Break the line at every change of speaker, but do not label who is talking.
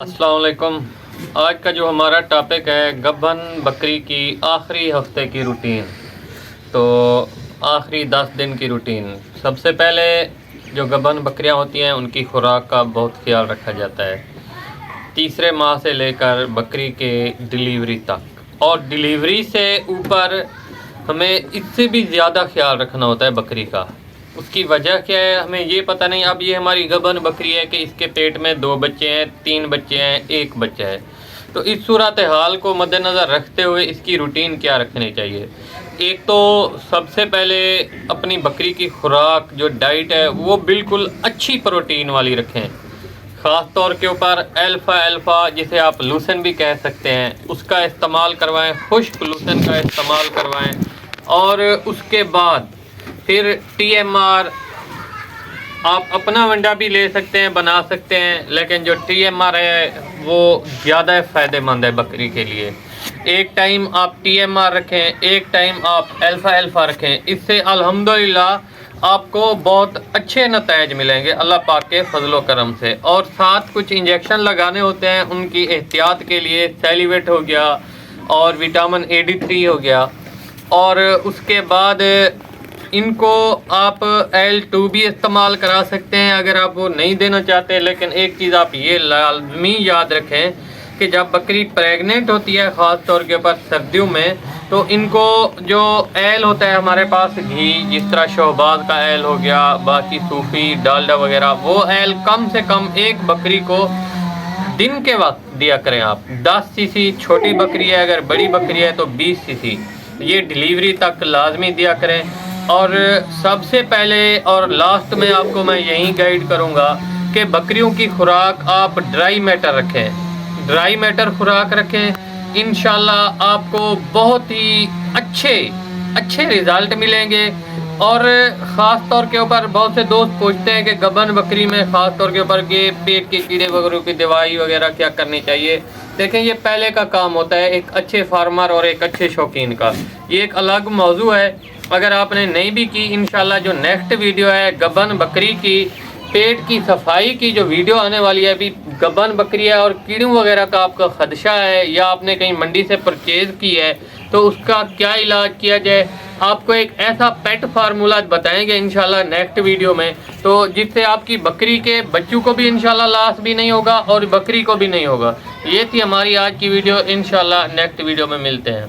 السلام علیکم۔ آج کا جو ہمارا ٹاپک ہے گبن بکری کی آخری ہفتے کی روٹین، تو آخری 10 دن کی روٹین۔ سب سے پہلے جو گبن بکریاں ہوتی ہیں ان کی خوراک کا بہت خیال رکھا جاتا ہے، تیسرے ماہ سے لے کر بکری کے ڈیلیوری تک، اور ڈیلیوری سے اوپر ہمیں اس سے بھی زیادہ خیال رکھنا ہوتا ہے بکری کا۔ اس کی وجہ کیا ہے ہمیں یہ پتہ نہیں۔ اب یہ ہماری گبن بکری ہے کہ اس کے پیٹ میں 2 بچے ہیں، 3 بچے ہیں، 1 بچہ ہے، تو اس صورتحال کو مد نظر رکھتے ہوئے اس کی روٹین کیا رکھنی چاہیے۔ ایک تو سب سے پہلے اپنی بکری کی خوراک جو ڈائٹ ہے وہ بالکل اچھی پروٹین والی رکھیں، خاص طور کے اوپر الفا جسے آپ لوسن بھی کہہ سکتے ہیں، اس کا استعمال کروائیں، خشک لوسن کا استعمال کروائیں، اور اس کے بعد پھر ٹی ایم آر آپ اپنا ونڈا بھی لے سکتے ہیں، بنا سکتے ہیں، لیکن جو ٹی ایم آر ہے وہ زیادہ فائدہ مند ہے بکری کے لیے۔ ایک ٹائم آپ ٹی ایم آر رکھیں، ایک ٹائم آپ الفا رکھیں، اس سے الحمدللہ آپ کو بہت اچھے نتائج ملیں گے اللہ پاک کے فضل و کرم سے۔ اور ساتھ کچھ انجیکشن لگانے ہوتے ہیں ان کی احتیاط کے لیے، سیلیویٹ ہو گیا اور وٹامن AD3 ہو گیا، اور اس کے بعد ان کو آپ L2 بھی استعمال کرا سکتے ہیں اگر آپ وہ نہیں دینا چاہتے۔ لیکن ایک چیز آپ یہ لازمی یاد رکھیں کہ جب بکری پریگننٹ ہوتی ہے، خاص طور کے اوپر سردیوں میں، تو ان کو جو ایل ہوتا ہے ہمارے پاس گھی، جس طرح شہباز کا ایل ہو گیا، باقی صوفی ڈالڈا وغیرہ، وہ ایل کم سے کم ایک بکری کو دن کے وقت دیا کریں آپ۔ 10 cc چھوٹی بکری ہے، اگر بڑی بکری ہے تو 20 cc، یہ ڈیلیوری تک لازمی دیا کریں۔ اور سب سے پہلے اور لاسٹ میں آپ کو میں یہی گائیڈ کروں گا کہ بکریوں کی خوراک آپ ڈرائی میٹر رکھیں، ڈرائی میٹر خوراک رکھیں، انشاءاللہ آپ کو بہت ہی اچھے رزلٹ ملیں گے۔ اور خاص طور کے اوپر بہت سے دوست پوچھتے ہیں کہ گبن بکری میں خاص طور کے اوپر کہ پیٹ کے کیڑے وغیرہ کی دوائی وغیرہ کیا کرنی چاہیے۔ دیکھیں یہ پہلے کا کام ہوتا ہے ایک اچھے فارمر اور ایک اچھے شوقین کا، یہ ایک الگ موضوع ہے۔ اگر آپ نے نہیں بھی کی، انشاءاللہ جو نیکسٹ ویڈیو ہے گبن بکری کی پیٹ کی صفائی کی جو ویڈیو آنے والی ہے، ابھی گبن بکری ہے اور کیڑوں وغیرہ کا آپ کا خدشہ ہے، یا آپ نے کہیں منڈی سے پرچیز کی ہے تو اس کا کیا علاج کیا جائے، آپ کو ایک ایسا پیٹ فارمولہ بتائیں گے انشاءاللہ نیکسٹ ویڈیو میں، تو جس سے آپ کی بکری کے بچوں کو بھی انشاءاللہ لاس بھی نہیں ہوگا اور بکری کو بھی نہیں ہوگا۔ یہ تھی ہماری آج کی ویڈیو، انشاءاللہ نیکسٹ ویڈیو میں ملتے ہیں۔